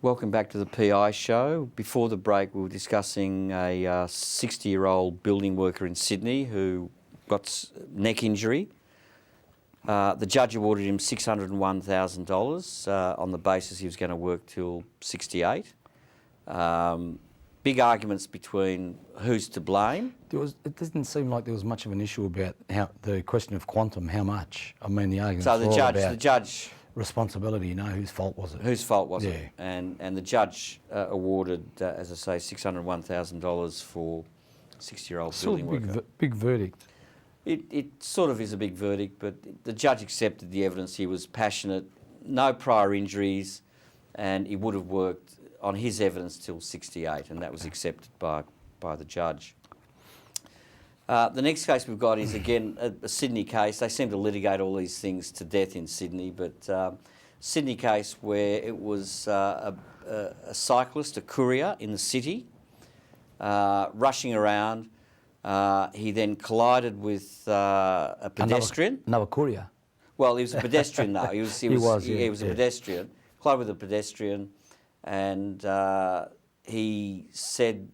Welcome back to the PI show. Before the break, we were discussing a 60-year-old building worker in Sydney who got neck injury. The judge awarded him $601,000 on the basis he was going to work till 68. Big arguments between who's to blame. It didn't seem like there was much of an issue about the question of quantum, how much. I mean, the arguments So were all about the judge responsibility, whose fault was it? Whose fault was it? And the judge awarded, as I say, $601,000 for 60-year-old building worker. Big verdict. It sort of is a big verdict, but the judge accepted the evidence. He was passionate, no prior injuries, and he would have worked on his evidence till 68, and that was accepted by the judge. The next case we've got is, again, a Sydney case. They seem to litigate all these things to death in Sydney, but Sydney case where it was a cyclist, a courier in the city, rushing around. He then collided with a pedestrian. Another courier. Well, he was a pedestrian though. He was a pedestrian. Collided with a pedestrian, and he said,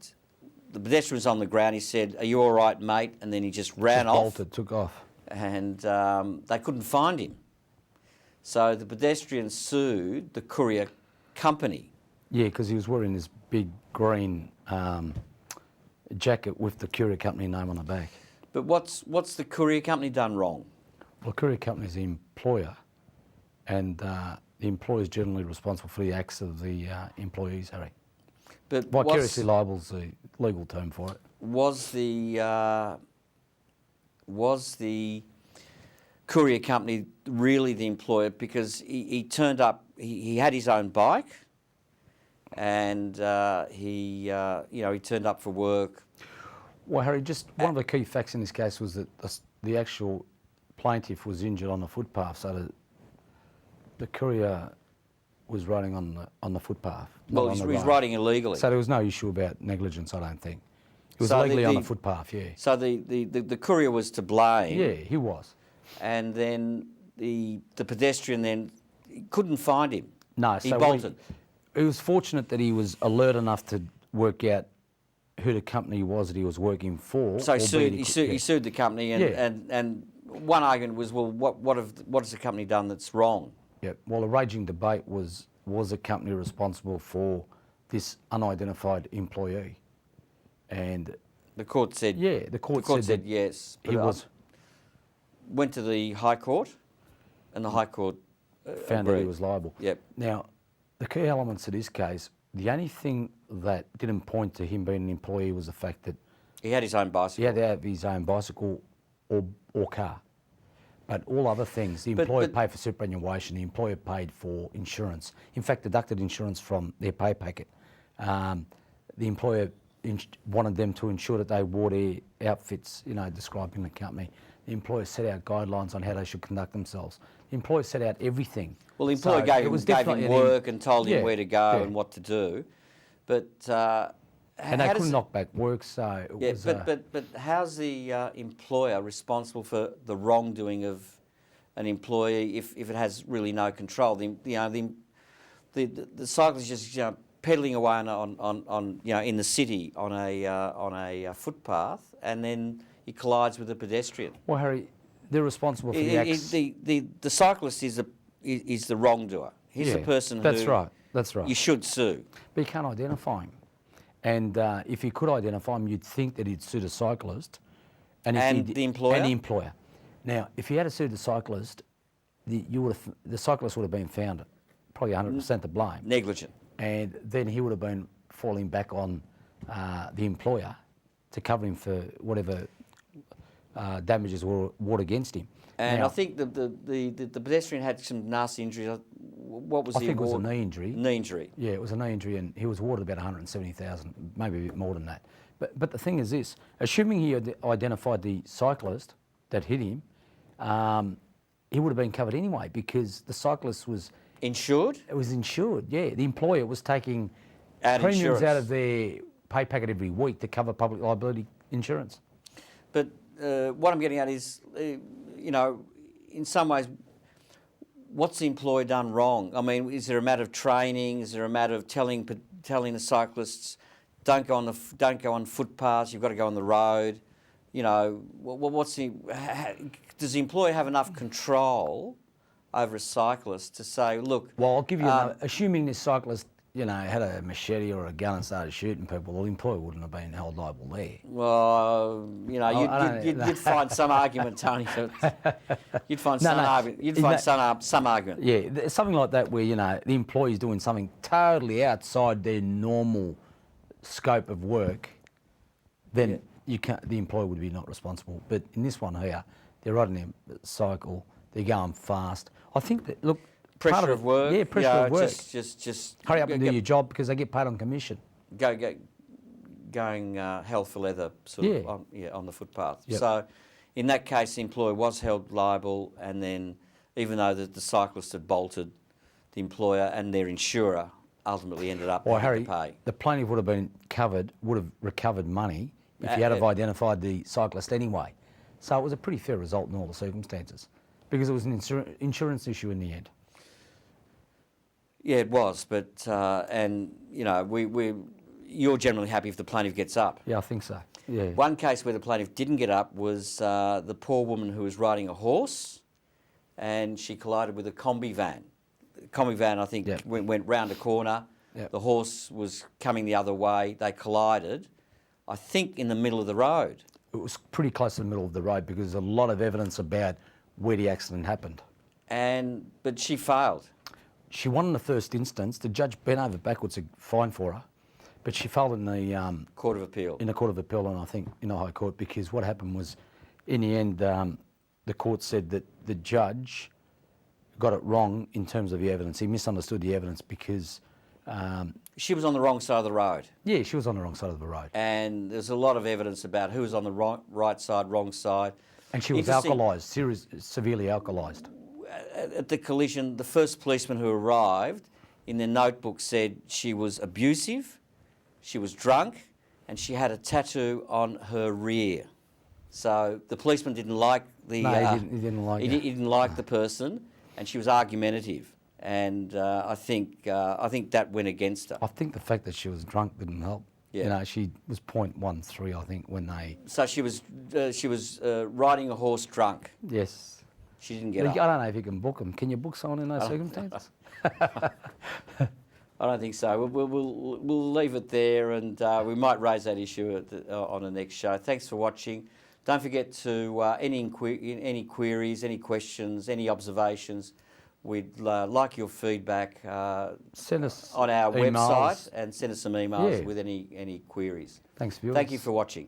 the pedestrian was on the ground. He said, "Are you all right, mate?" And then he just ran off. Bolted, took off. And they couldn't find him. So the pedestrian sued the courier company. Yeah, because he was wearing this big green jacket with the courier company name on the back. But what's the courier company done wrong? Well, the courier company is the employer, and the employer is generally responsible for the acts of the employees, Harry. But vicariously liable is the legal term for it. Was the courier company really the employer? Because he turned up, he had his own bike, and he turned up for work. Well, Harry, just one of the key facts in this case was that the actual plaintiff was injured on the footpath, so the courier was riding on the footpath. Well, he was riding illegally. So there was no issue about negligence, I don't think. It was so legally on the footpath, yeah. So the courier was to blame. Yeah, he was. And then the pedestrian then couldn't find him. No, he bolted. He was fortunate that he was alert enough to work out who the company was that he was working for. So he sued the company, and one argument was, well, what has the company done that's wrong? Yeah. Well, a raging debate was the company responsible for this unidentified employee, and the court said the court said yes. He was. Went to the High Court, and the High Court found that he was liable. Yep. Now, the key elements of this case, the only thing that didn't point to him being an employee was the fact that he had his own bicycle. He had to have his own bicycle or car. But all other things, the employer paid for superannuation, the employer paid for insurance. In fact, deducted insurance from their pay packet. The employer wanted them to ensure that they wore their outfits, described in the company. The employer set out guidelines on how they should conduct themselves. The employer set out everything. Well, the employer gave him work and told him where to go and what to do. But and they couldn't knock back work, so it was... But how's the employer responsible for the wrongdoing of an employee if it has really no control? The cyclist just pedaling away on in the city on a footpath, and then he collides with a pedestrian. Well, Harry, they're responsible for the acts. The cyclist is the wrongdoer. He's the person who... That's right. You should sue. But you can't identify him. And if you could identify him, you'd think that he'd sue the cyclist. And the employer? And the employer. Now, if he had sued the cyclist, the cyclist would have been found probably 100% to blame. Negligent. And then he would have been falling back on the employer to cover him for whatever damages were awarded against him. And now, I think the pedestrian had some nasty injuries. What was the award? I think it was a knee injury. Knee injury. Yeah, it was a knee injury, and he was awarded about $170,000, maybe a bit more than that. But the thing is this: assuming he identified the cyclist that hit him, he would have been covered anyway because the cyclist was insured. It was insured. Yeah, the employer was taking premiums out of their pay packet every week to cover public liability insurance. But what I'm getting at is, in some ways, what's the employer done wrong? I mean, is there a matter of training? Is there a matter of telling the cyclists, don't go on footpaths, you've got to go on the road? You know, does the employer have enough control over a cyclist to say, look... Well, I'll give you assuming this cyclist, you know, had a machete or a gun and started shooting people, well, the employer wouldn't have been held liable there. Well, you know, you'd find some argument, Tony. You'd find some argument. You'd find some argument. Yeah, something like that where, you know, the employee's doing something totally outside their normal scope of work, then the employer would be not responsible. But in this one here, they're riding their cycle, they're going fast. I think that, look... Pressure of work. Yeah, pressure of work. Just hurry up and do your job because they get paid on commission. Going hell for leather sort of on the footpath. Yep. So in that case, the employer was held liable, and then even though the cyclist had bolted, the employer and their insurer ultimately ended up having to pay. The plaintiff would have recovered money if he had have identified the cyclist anyway. So it was a pretty fair result in all the circumstances because it was an insurance issue in the end. Yeah, it was, but and you know you're generally happy if the plaintiff gets up. Yeah, I think so. Yeah. One case where the plaintiff didn't get up was the poor woman who was riding a horse, and she collided with a combi van. The combi van, I think, went round a corner. Yep. The horse was coming the other way. They collided, I think, in the middle of the road. It was pretty close to the middle of the road because there's a lot of evidence about where the accident happened. But she failed. She won in the first instance. The judge bent over backwards to fine for her, but she failed in the Court of Appeal. In the Court of Appeal, and I think in the High Court, because what happened was, in the end, the court said that the judge got it wrong in terms of the evidence. He misunderstood the evidence because she was on the wrong side of the road. Yeah, she was on the wrong side of the road. And there's a lot of evidence about who was on the right side, wrong side. And she was alcoholised, severely alcoholised. At the collision, the first policeman who arrived in their notebook said she was abusive, she was drunk, and she had a tattoo on her rear. So the policeman didn't like the... No, he didn't like He didn't like the person, and she was argumentative. And I think that went against her. I think the fact that she was drunk didn't help. Yeah. You know, she was 0.13, I think, when they... So she was riding a horse drunk. Yes. She didn't get up. I don't know if you can book them. Can you book someone in those circumstances? I don't think so. We'll leave it there, and we might raise that issue on the next show. Thanks for watching. Don't forget to any queries, any questions, any observations. We'd like your feedback. Send us on our emails. website and send us some emails with any queries. Thanks, viewers. Thank you for watching.